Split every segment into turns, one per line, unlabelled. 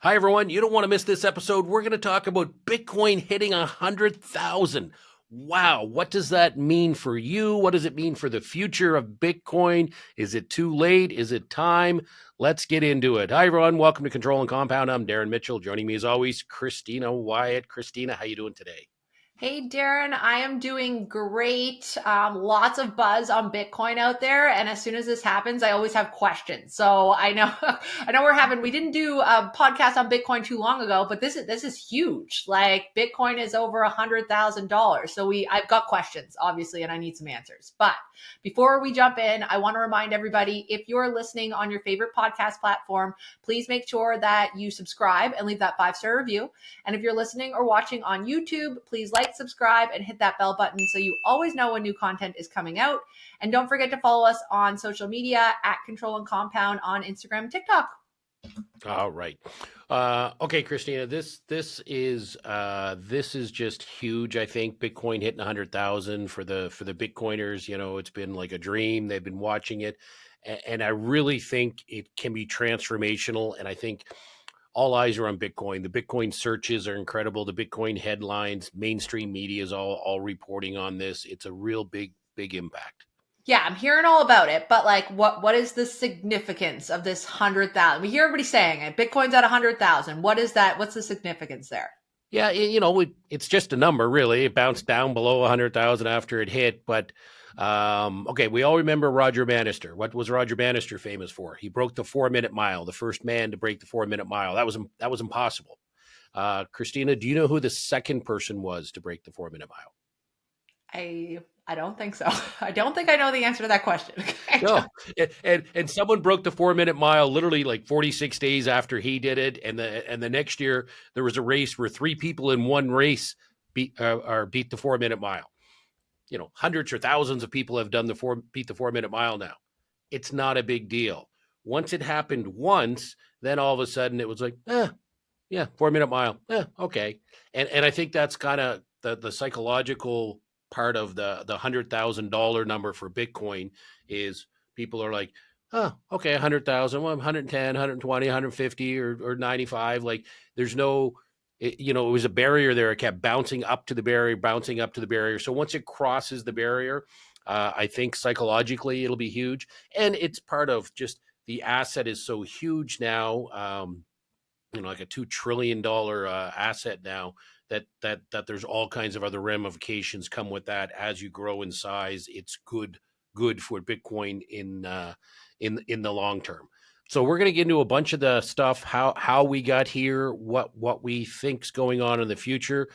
Hi, everyone. You don't want to miss this episode. We're going to talk about Bitcoin hitting 100,000. Wow. What does that mean for you? What does it mean for the future of Bitcoin? Is it too late? Is it time? Let's get into it. Hi, everyone. Welcome to Control and Compound. I'm Darren Mitchell. Joining me as always, Christina Wyatt. Christina, how you doing today?
Hey, Darren, I am doing great. Lots of buzz on Bitcoin out there. And as soon as this happens, I always have questions. So I know, we didn't do a podcast on Bitcoin too long ago, but this is huge. Like Bitcoin is over $100,000. So I've got questions, obviously, and I need some answers. But before we jump in, I want to remind everybody, if you're listening on your favorite podcast platform, please make sure that you subscribe and leave that 5-star review. And if you're listening or watching on YouTube, please like, subscribe, and hit that bell button so you always know when new content is coming out. And don't forget to follow us on social media at Control and Compound on Instagram and TikTok.
All right. Okay, Christina, this is just huge. I think Bitcoin hitting 100,000 for the Bitcoiners. You know, it's been like a dream. They've been watching it, and I really think it can be transformational. And I think all eyes are on Bitcoin. The Bitcoin searches are incredible. The Bitcoin headlines, mainstream media is all reporting on this. It's a real big impact.
Yeah, I'm hearing all about it, but like, what is the significance of this 100,000? We hear everybody saying it. Bitcoin's at 100,000. What is that? What's the significance there?
Yeah, it's just a number, really. It bounced down below 100,000 after it hit, but okay, we all remember Roger Bannister. What was Roger Bannister famous for? He broke the 4-minute mile, the first man to break the 4-minute mile. That was impossible. Christina, do you know who the second person was to break the 4-minute mile?
I don't think so. I don't think I know the answer to that question.
No, and someone broke the 4-minute mile literally like 46 days after he did it, and the next year there was a race where 3 people in one race beat the 4-minute mile. You know, hundreds or thousands of people have beat the 4-minute mile now. It's not a big deal. Once it happened once, then all of a sudden it was like, yeah, 4-minute mile, okay. And I think that's kind of the psychological part of the $100,000 number for Bitcoin is people are like, oh, okay, 100,000, well, 110, 120, 150 or 95. Like there's no, it was a barrier there. It kept bouncing up to the barrier, bouncing up to the barrier. So once it crosses the barrier, I think psychologically it'll be huge. And it's part of just the asset is so huge now. Like a $2 trillion asset now that there's all kinds of other ramifications come with that as you grow in size. It's good for Bitcoin in the long term. So we're going to get into a bunch of the stuff, how we got here, what we think's going on in the future.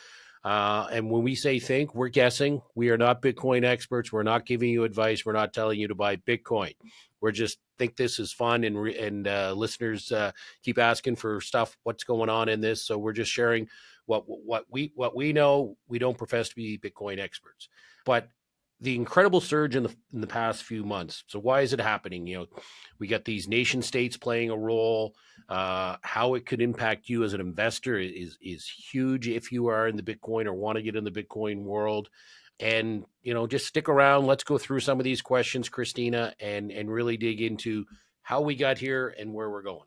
And when we say think, we're guessing. We are not Bitcoin experts. We're not giving you advice. We're not telling you to buy Bitcoin. We're just think this is fun, and listeners keep asking for stuff. What's going on in this? So we're just sharing what we know. We don't profess to be Bitcoin experts, but the incredible surge in the past few months. So why is it happening? We got these nation states playing a role. How it could impact you as an investor is huge if you are in the Bitcoin or want to get in the Bitcoin world. And, just stick around. Let's go through some of these questions, Christina, and really dig into how we got here and where we're going.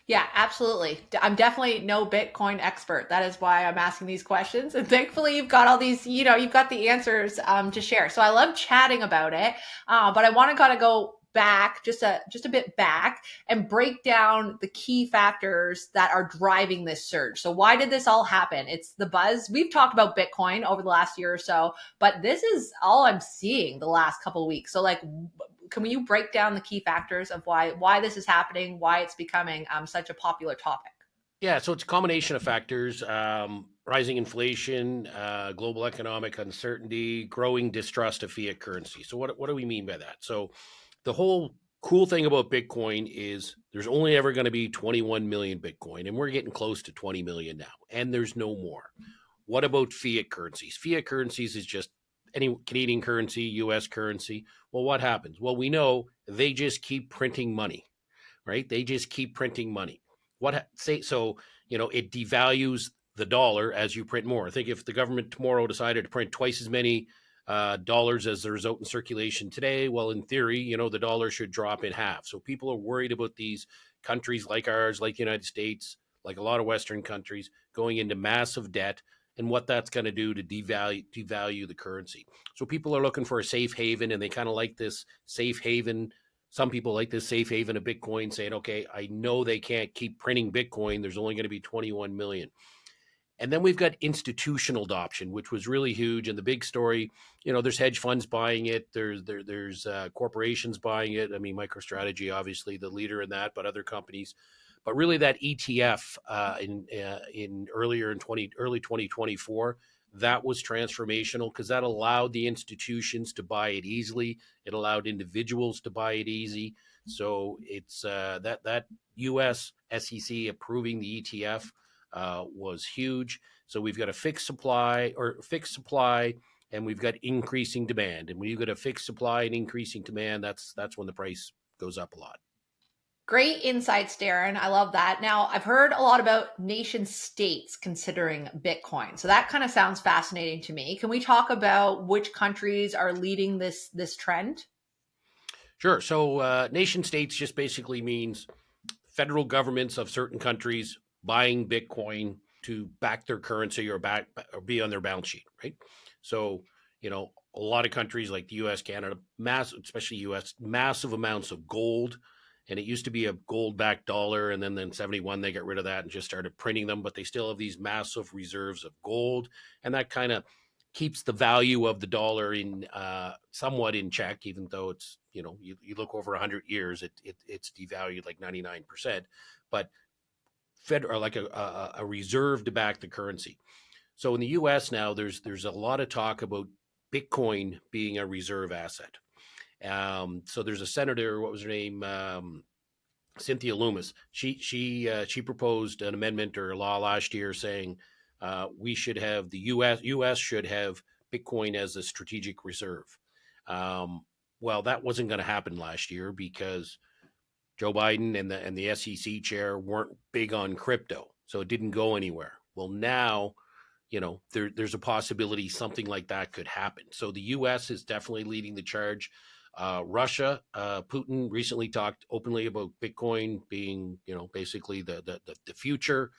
Yeah, absolutely. I'm definitely no Bitcoin expert. That is why I'm asking these questions. And thankfully, you've got all these, you've got the answers to share. So I love chatting about it, but I want to kind of go back just a bit back and break down the key factors that are driving this surge. So why did this all happen? It's the buzz. We've talked about Bitcoin over the last year or so, but this is all I'm seeing the last couple of weeks. So like, can you break down the key factors of why this is happening, why it's becoming such a popular topic?
Yeah, so it's a combination of factors: rising inflation, global economic uncertainty, growing distrust of fiat currency. So what do we mean by that? So the whole cool thing about Bitcoin is there's only ever going to be 21 million Bitcoin, and we're getting close to 20 million now, and there's no more. What about fiat currencies? Fiat currencies is just any Canadian currency, US currency. Well, what happens? Well, we know they just keep printing money, right? They just keep printing money. It devalues the dollar as you print more. I think if the government tomorrow decided to print twice as many dollars as there's out in circulation today, well, in theory, the dollar should drop in half. So people are worried about these countries like ours, like the United States, like a lot of Western countries, going into massive debt, and what that's going to do to devalue the currency. So people are looking for a safe haven, and they kind of like this safe haven. Some people like this safe haven of Bitcoin, saying, okay, I know they can't keep printing Bitcoin. There's only going to be 21 million. And then we've got institutional adoption, which was really huge. And the big story, there's hedge funds buying it. There's corporations buying it. I mean, MicroStrategy, obviously the leader in that, but other companies. But really, that ETF in early 2024, that was transformational because that allowed the institutions to buy it easily. It allowed individuals to buy it easy. So it's that U.S. SEC approving the ETF was huge. So we've got a fixed supply, and we've got increasing demand. And when you've got a fixed supply and increasing demand, that's when the price goes up a lot.
Great insights, Darren. I love that. Now, I've heard a lot about nation states considering Bitcoin. So that kind of sounds fascinating to me. Can we talk about which countries are leading this trend?
Sure. So nation states just basically means federal governments of certain countries buying Bitcoin to back their currency or be on their balance sheet, right? So, a lot of countries like the US, Canada, especially US, massive amounts of gold. And it used to be a gold backed dollar. And then 71, they got rid of that and just started printing them. But they still have these massive reserves of gold. And that kind of keeps the value of the dollar in somewhat in check, even though it's, you look over 100 years, it's devalued like 99%. But Fed or like a reserve to back the currency. So in the U.S. now, there's a lot of talk about Bitcoin being a reserve asset. So there's a senator, what was her name? Cynthia Loomis. She proposed an amendment or a law last year saying we should have the U.S. should have Bitcoin as a strategic reserve. Well, that wasn't going to happen last year because Joe Biden and the SEC chair weren't big on crypto, so it didn't go anywhere. Well, now, there's a possibility something like that could happen. So the U.S. is definitely leading the charge. Russia, Putin recently talked openly about Bitcoin being, basically the future,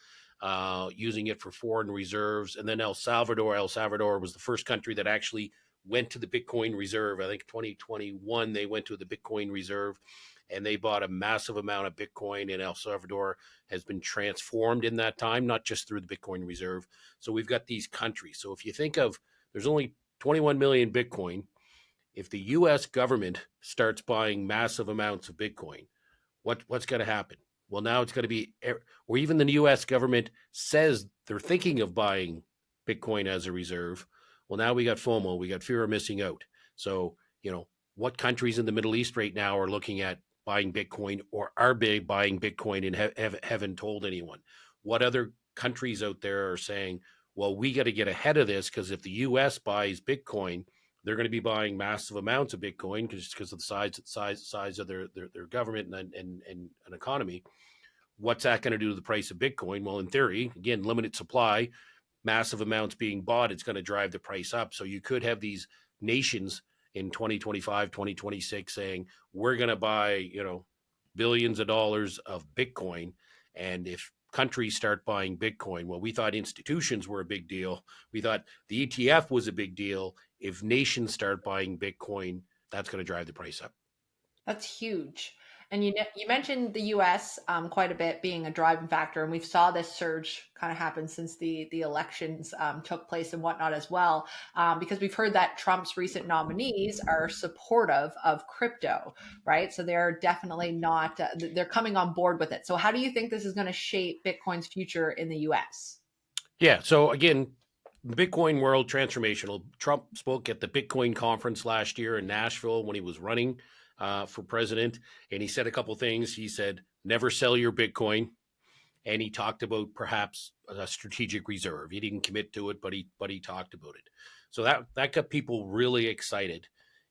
using it for foreign reserves. And then El Salvador was the first country that actually went to the Bitcoin reserve. I think 2021 they went to the Bitcoin reserve, and they bought a massive amount of Bitcoin, and El Salvador has been transformed in that time, not just through the Bitcoin reserve. So we've got these countries. So if you think of, there's only 21 million Bitcoin. If the U.S. government starts buying massive amounts of Bitcoin, what's going to happen? Well, now it's going to be, or even the U.S. government says they're thinking of buying Bitcoin as a reserve. Well, now we got FOMO, we got fear of missing out. So, what countries in the Middle East right now are looking at buying Bitcoin or are buying Bitcoin and haven't told anyone? What other countries out there are saying, well, we got to get ahead of this because if the U.S. buys Bitcoin, they're going to be buying massive amounts of Bitcoin because of the size of their government and an economy. What's that going to do to the price of Bitcoin? Well, in theory, again, limited supply, massive amounts being bought, it's going to drive the price up. So you could have these nations in 2025, 2026 saying, we're going to buy, billions of dollars of Bitcoin. And if countries start buying Bitcoin, well, we thought institutions were a big deal. We thought the ETF was a big deal. If nations start buying Bitcoin, that's going to drive the price up.
That's huge. And you mentioned the U.S. Quite a bit being a driving factor, and we've saw this surge kind of happen since the elections took place and whatnot as well, because we've heard that Trump's recent nominees are supportive of crypto, right? So they're definitely not they're coming on board with it. So how do you think this is going to shape Bitcoin's future in the U.S.?
Yeah. So again, the Bitcoin world transformational. Trump spoke at the Bitcoin conference last year in Nashville when he was running for president, and he said a couple things. He said, "Never sell your Bitcoin," and he talked about perhaps a strategic reserve. He didn't commit to it, but he talked about it. So that got people really excited.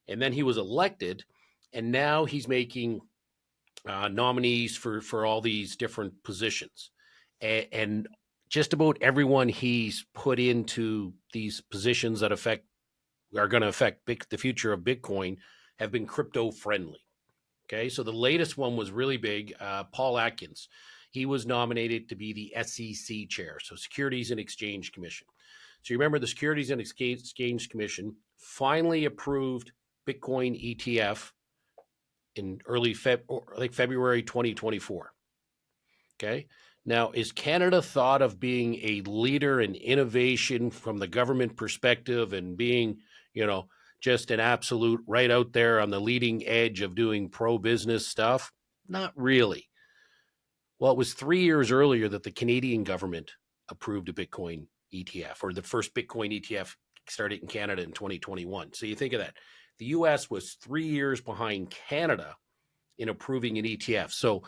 And then he was elected, and now he's making nominees for all these different positions, and just about everyone he's put into these positions that are going to affect the future of Bitcoin have been crypto friendly. Okay, so the latest one was really big. Paul Atkins, he was nominated to be the SEC chair, so Securities and Exchange Commission. So you remember the Securities and Exchange Commission finally approved Bitcoin ETF in February 2024. Okay. Now, is Canada thought of being a leader in innovation from the government perspective and being, just an absolute right out there on the leading edge of doing pro business stuff? Not really. Well, it was 3 years earlier that the Canadian government approved a Bitcoin ETF, or the first Bitcoin ETF started in Canada in 2021. So you think of that. The US was 3 years behind Canada in approving an ETF. So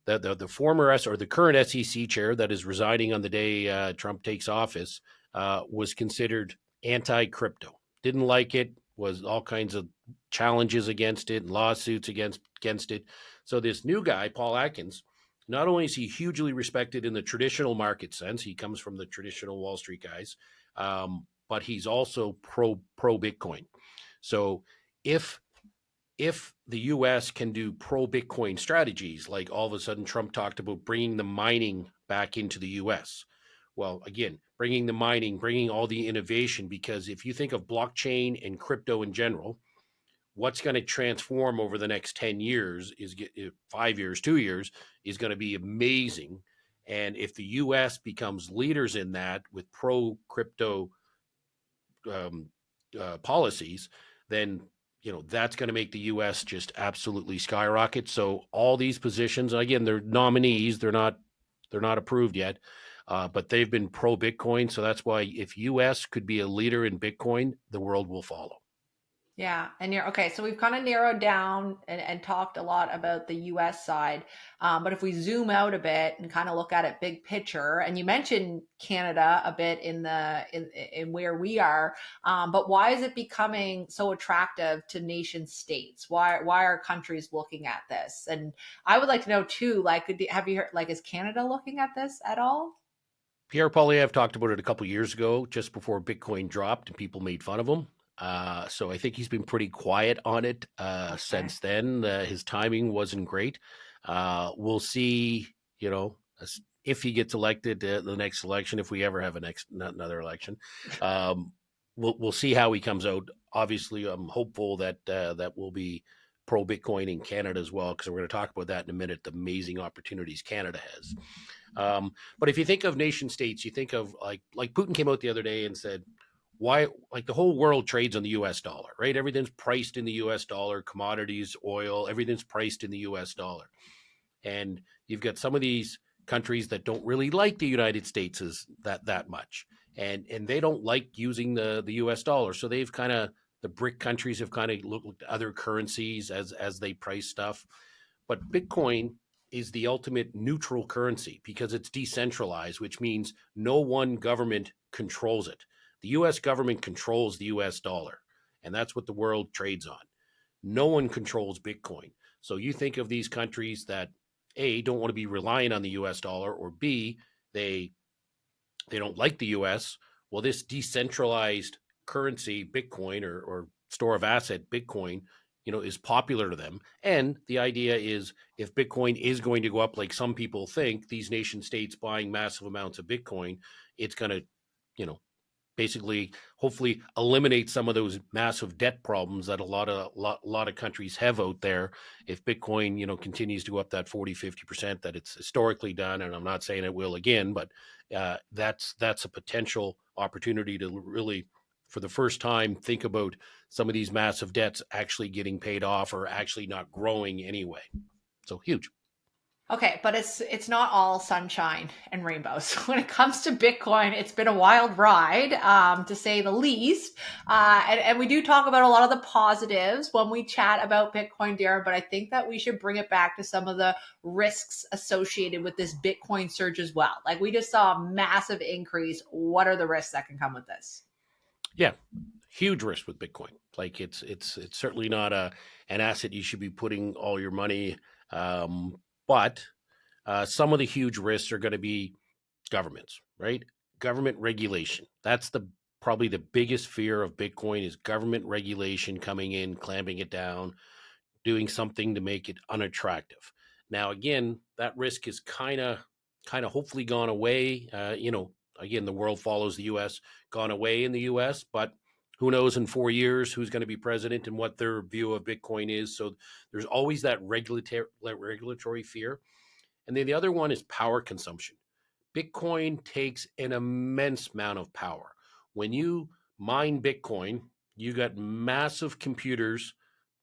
the former or the current SEC chair that is resigning on the day Trump takes office was considered anti-crypto. Didn't like it. Was all kinds of challenges against it and lawsuits against it. So this new guy, Paul Atkins, not only is he hugely respected in the traditional market sense, he comes from the traditional Wall Street guys, but he's also pro Bitcoin. So if the US can do pro Bitcoin strategies, like all of a sudden Trump talked about bringing the mining back into the US. Well, again, bringing the mining, bringing all the innovation, because if you think of blockchain and crypto in general, what's going to transform over the next 10 years is 5 years, 2 years is going to be amazing. And if the US becomes leaders in that with pro crypto policies, then that's going to make the U.S. just absolutely skyrocket. So all these positions, again, they're nominees. They're not approved yet, but they've been pro Bitcoin. So that's why if U.S. could be a leader in Bitcoin, the world will follow.
Yeah. And you're okay. So we've kind of narrowed down and talked a lot about the US side. But if we zoom out a bit and kind of look at it big picture, and you mentioned Canada a bit in where we are, but why is it becoming so attractive to nation states? Why are countries looking at this? And I would like to know too, like, have you heard, like, is Canada looking at this at all?
Pierre Poilievre talked about it a couple of years ago, just before Bitcoin dropped and people made fun of him. So I think he's been pretty quiet on it
Okay.
since then. His timing wasn't great. We'll see, if he gets elected the next election, if we ever have another election. We'll see how he comes out. Obviously, I'm hopeful that that will be pro Bitcoin in Canada as well, because we're going to talk about that in a minute. The amazing opportunities Canada has. But if you think of nation states, you think of like Putin came out the other day and said, why, like, the whole world trades on the US dollar, right? Everything's priced in the US dollar, commodities, oil, everything's priced in the US dollar. And you've got some of these countries that don't really like the United States as that much. And they don't like using the US dollar. So they've kind of, the BRIC countries have kind of looked at other currencies as they price stuff. But Bitcoin is the ultimate neutral currency because it's decentralized, which means no one government controls it. The US government controls the US dollar, and that's what the world trades on. No one controls Bitcoin. So you think of these countries that A, don't want to be reliant on the US dollar, or B, they don't like the US. Well, this decentralized currency, Bitcoin, or store of asset, Bitcoin, is popular to them. And the idea is if Bitcoin is going to go up, like some people think, these nation states buying massive amounts of Bitcoin, it's going to, you know, basically hopefully eliminate some of those massive debt problems that a lot of countries have out there. If Bitcoin continues to go up that 40-50% that it's historically done, and I'm not saying it will again, but that's a potential opportunity to really, for the first time, think about some of these massive debts actually getting paid off or actually not growing anyway. So huge.
Okay, but it's not all sunshine and rainbows. When it comes to Bitcoin, it's been a wild ride, to say the least. And we do talk about a lot of the positives when we chat about Bitcoin, Darren, but I think that we should bring it back to some of the risks associated with this Bitcoin surge as well. Like, we just saw a massive increase. What are the risks that can come with this?
Yeah, huge risk with Bitcoin. Like it's certainly not an asset you should be putting all your money. But some of the huge risks are going to be governments, right? Government regulation. That's probably the biggest fear of Bitcoin is government regulation coming in, clamping it down, doing something to make it unattractive. Now, again, that risk is kind of kind of hopefully gone away. Again, the world follows the U.S., gone away in the U.S., but who knows in 4 years who's going to be president and what their view of Bitcoin is. So there's always that regulatory fear. And then the other one is power consumption. Bitcoin takes an immense amount of power. When you mine Bitcoin, you got massive computers,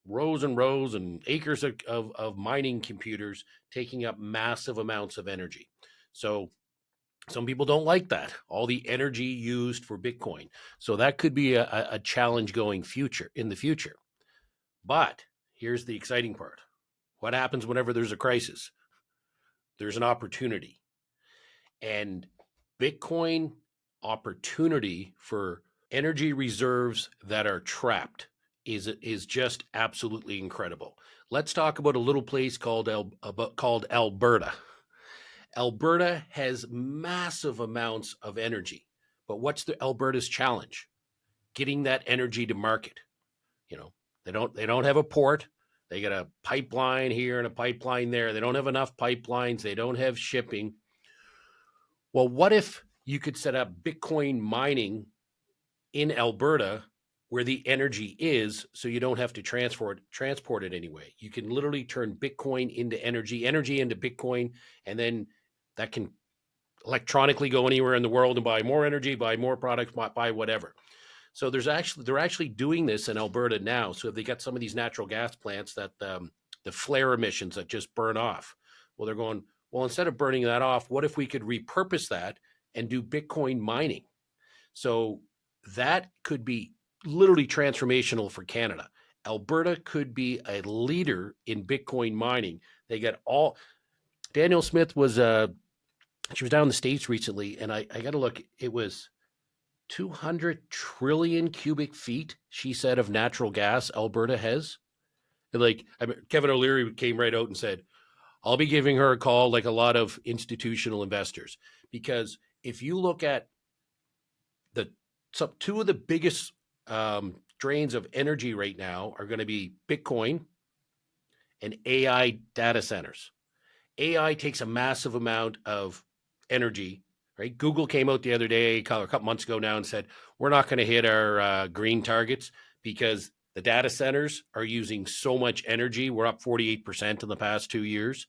rows and rows and acres of mining computers taking up massive amounts of energy. So some people don't like that, all the energy used for Bitcoin. So that could be a challenge going in the future. But here's the exciting part. What happens whenever there's a crisis? There's an opportunity. And Bitcoin opportunity for energy reserves that are trapped is just absolutely incredible. Let's talk about a little place called Alberta. Alberta has massive amounts of energy, but what's the Alberta's challenge? Getting that energy to market. You know, they don't have a port. They got a pipeline here and a pipeline there. They don't have enough pipelines. They don't have shipping. Well, what if you could set up Bitcoin mining in Alberta where the energy is, so you don't have to transport it anyway? You can literally turn Bitcoin into energy into Bitcoin, and then that can electronically go anywhere in the world and buy more energy, buy more products, buy thwhatever. So they're actually doing this in Alberta now. So they got some of these natural gas plants that the flare emissions that just burn off. Well, they're going, well, instead of burning that off, what if we could repurpose that and do Bitcoin mining? So that could be literally transformational for Canada. Alberta could be a leader in Bitcoin mining. They got all. Danielle Smith was she was down in the States recently, and I got to look. It was 200 trillion cubic feet, she said, of natural gas Alberta has. And Kevin O'Leary came right out and said, I'll be giving her a call like a lot of institutional investors, because if you look at two of the biggest drains of energy right now are going to be Bitcoin and AI data centers. AI takes a massive amount of energy, right? Google came out the other day, a couple months ago now, and said, we're not going to hit our green targets because the data centers are using so much energy. We're up 48% in the past 2 years.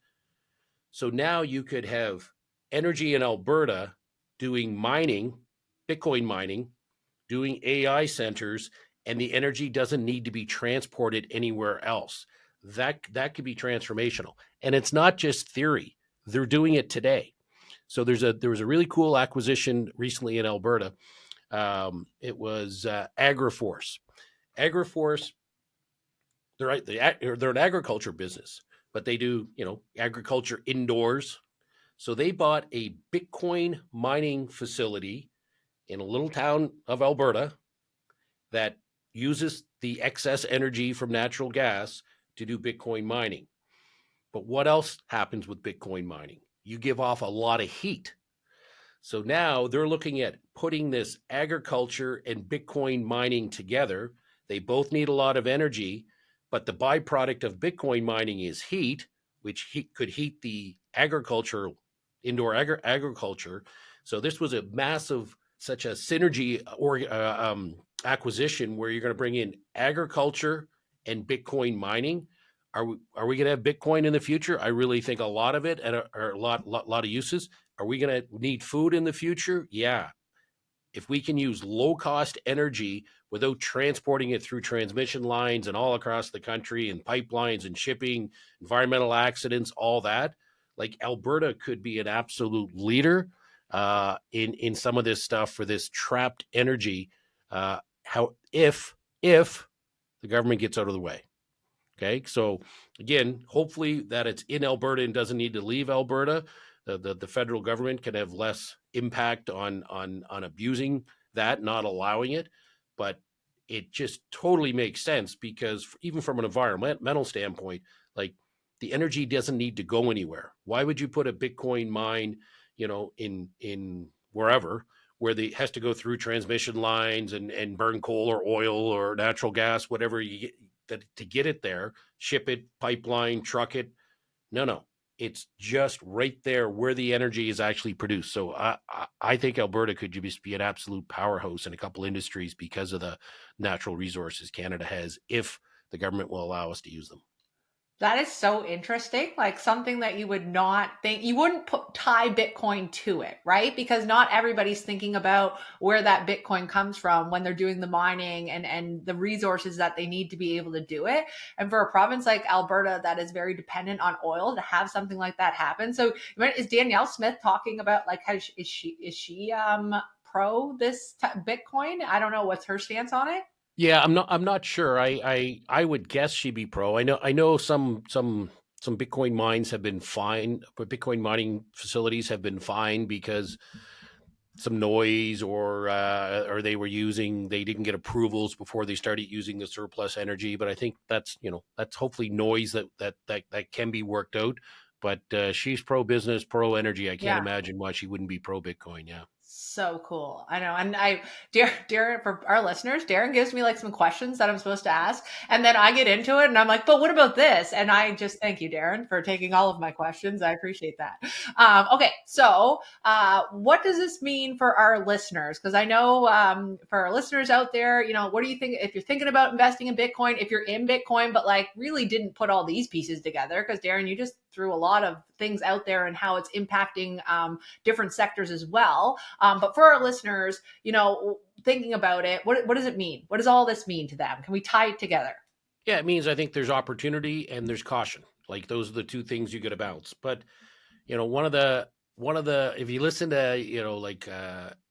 So now you could have energy in Alberta doing mining, Bitcoin mining, doing AI centers, and the energy doesn't need to be transported anywhere else. That could be transformational. And it's not just theory. They're doing it today. So there was a really cool acquisition recently in Alberta. It was AgriForce. AgriForce, they're an agriculture business, but they do agriculture indoors. So they bought a Bitcoin mining facility in a little town of Alberta that uses the excess energy from natural gas to do Bitcoin mining. But what else happens with Bitcoin mining? You give off a lot of heat. So now they're looking at putting this agriculture and Bitcoin mining together. They both need a lot of energy, but the byproduct of Bitcoin mining is heat, which could heat the indoor agriculture. So this was such a synergy acquisition where you're going to bring in agriculture and Bitcoin mining. Are we going to have Bitcoin in the future? I really think a lot of it, and a lot of uses. Are we going to need food in the future? Yeah. If we can use low cost energy without transporting it through transmission lines and all across the country and pipelines and shipping, environmental accidents, all that, like Alberta could be an absolute leader in some of this stuff for this trapped energy. If the government gets out of the way. Okay, so again, hopefully that it's in Alberta and doesn't need to leave Alberta. The federal government can have less impact on abusing that, not allowing it. But it just totally makes sense, because even from an environmental standpoint, like, the energy doesn't need to go anywhere. Why would you put a Bitcoin mine, in wherever, where it has to go through transmission lines and burn coal or oil or natural gas, whatever you get, to get it there, ship it, pipeline, truck it? No. It's just right there where the energy is actually produced. So I think Alberta could just be an absolute powerhouse in a couple industries because of the natural resources Canada has, if the government will allow us to use them.
That is so interesting. Like something that you would not think, you wouldn't tie Bitcoin to it, right? Because not everybody's thinking about where that Bitcoin comes from when they're doing the mining and the resources that they need to be able to do it. And for a province like Alberta that is very dependent on oil, to have something like that happen. So is Danielle Smith talking about like how is she pro this Bitcoin? I don't know, what's her stance on it.
Yeah, I'm not sure. I would guess she'd be pro. I know some Bitcoin mines have been fined, but Bitcoin mining facilities have been fined because some noise or they didn't get approvals before they started using the surplus energy. But I think that's hopefully noise that can be worked out. But she's pro business, pro energy. I can't
Yeah.
imagine why she wouldn't be pro Bitcoin. Yeah.
So cool. I know. And Darren, for our listeners, Darren gives me like some questions that I'm supposed to ask. And then I get into it and I'm like, but what about this? And I just thank you, Darren, for taking all of my questions. I appreciate that. Okay. So, what does this mean for our listeners? Because I know for our listeners out there, what do you think if you're thinking about investing in Bitcoin, if you're in Bitcoin, but like really didn't put all these pieces together? Because Darren, you just threw a lot of things out there and how it's impacting different sectors as well. But for our listeners, thinking about it, what does it mean? What does all this mean to them? Can we tie it together?
Yeah, it means I think there's opportunity and there's caution. Like those are the two things you got to balance. But one of the if you listen to like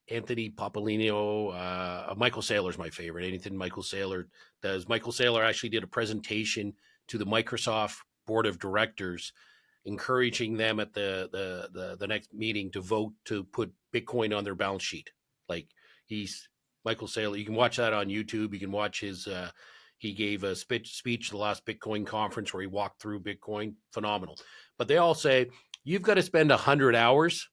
Anthony Papolino, Michael Saylor's my favorite. Anything Michael Saylor does. Michael Saylor actually did a presentation to the Microsoft board of directors, encouraging them at the next meeting to vote to put Bitcoin on their balance sheet. Like he's Michael Saylor. You can watch that on YouTube. You can watch his. He gave a speech at the last Bitcoin conference where he walked through Bitcoin. Phenomenal. But they all say you've got to spend 100 hours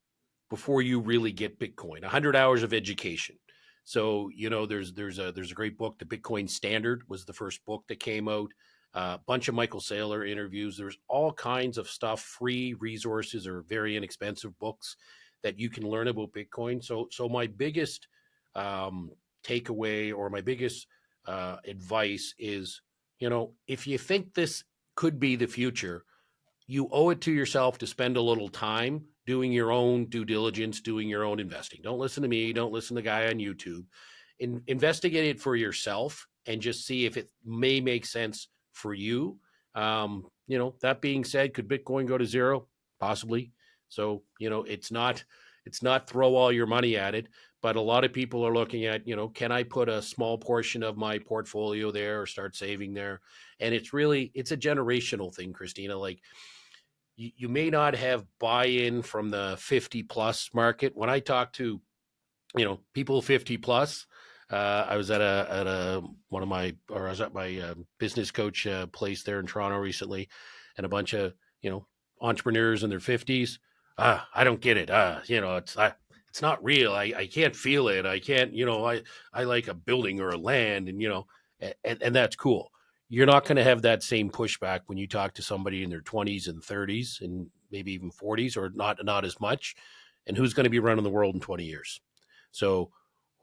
before you really get Bitcoin. 100 hours of education. So there's a great book. The Bitcoin Standard was the first book that came out. A bunch of Michael Saylor interviews. There's all kinds of stuff, free resources or very inexpensive books that you can learn about Bitcoin. So my biggest takeaway or my biggest advice is, if you think this could be the future, you owe it to yourself to spend a little time doing your own due diligence, doing your own investing. Don't listen to me. Don't listen to the guy on YouTube. Investigate it for yourself and just see if it may make sense for you. That being said, could Bitcoin go to zero? Possibly. So, it's not throw all your money at it, but a lot of people are looking at, can I put a small portion of my portfolio there or start saving there? And it's a generational thing, Christina. Like you may not have buy-in from the 50 plus market. When I talk to, people 50 plus, I was I was at my business coach place there in Toronto recently, and a bunch of, entrepreneurs in their 50s. I don't get it. It's not real. I can't feel it. I can't, I like a building or a land and that's cool. You're not going to have that same pushback when you talk to somebody in their 20s and 30s and maybe even 40s, or not as much. And who's going to be running the world in 20 years? So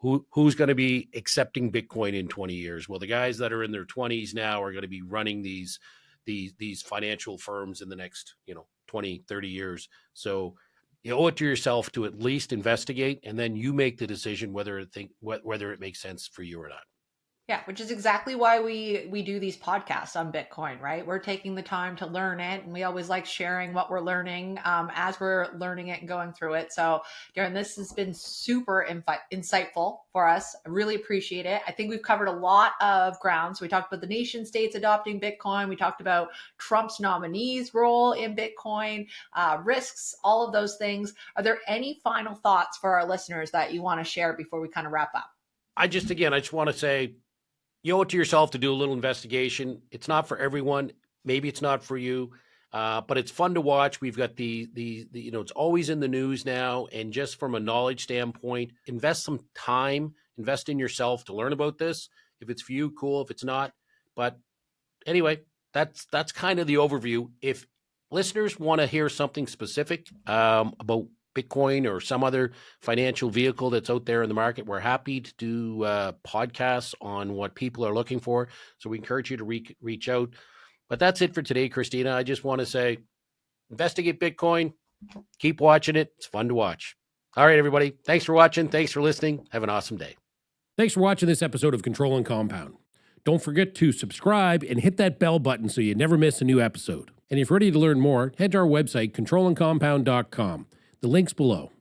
who's going to be accepting Bitcoin in 20 years? Well, the guys that are in their 20s now are going to be running these financial firms in the next, 20, 30 years. So you owe it to yourself to at least investigate, and then you make the decision whether it makes sense for you or not.
Yeah, which is exactly why we do these podcasts on Bitcoin, right? We're taking the time to learn it, and we always like sharing what we're learning as we're learning it and going through it. So, Darren, this has been super insightful for us. I really appreciate it. I think we've covered a lot of ground. So we talked about the nation states adopting Bitcoin. We talked about Trump's nominee's role in Bitcoin, risks, all of those things. Are there any final thoughts for our listeners that you want to share before we kind of wrap up?
I just want to say, you owe it to yourself to do a little investigation. It's not for everyone. Maybe it's not for you, but it's fun to watch. We've got the it's always in the news now. And just from a knowledge standpoint, invest some time, invest in yourself to learn about this. If it's for you, cool. If it's not, but anyway, that's kind of the overview. If listeners want to hear something specific about Bitcoin or some other financial vehicle that's out there in the market, we're happy to do podcasts on what people are looking for. So we encourage you to reach out. But that's it for today, Christina. I just want to say, investigate Bitcoin. Keep watching it. It's fun to watch. All right, everybody. Thanks for watching. Thanks for listening. Have an awesome day.
Thanks for watching this episode of Control and Compound. Don't forget to subscribe and hit that bell button so you never miss a new episode. And if you're ready to learn more, head to our website, controlandcompound.com. The link's below.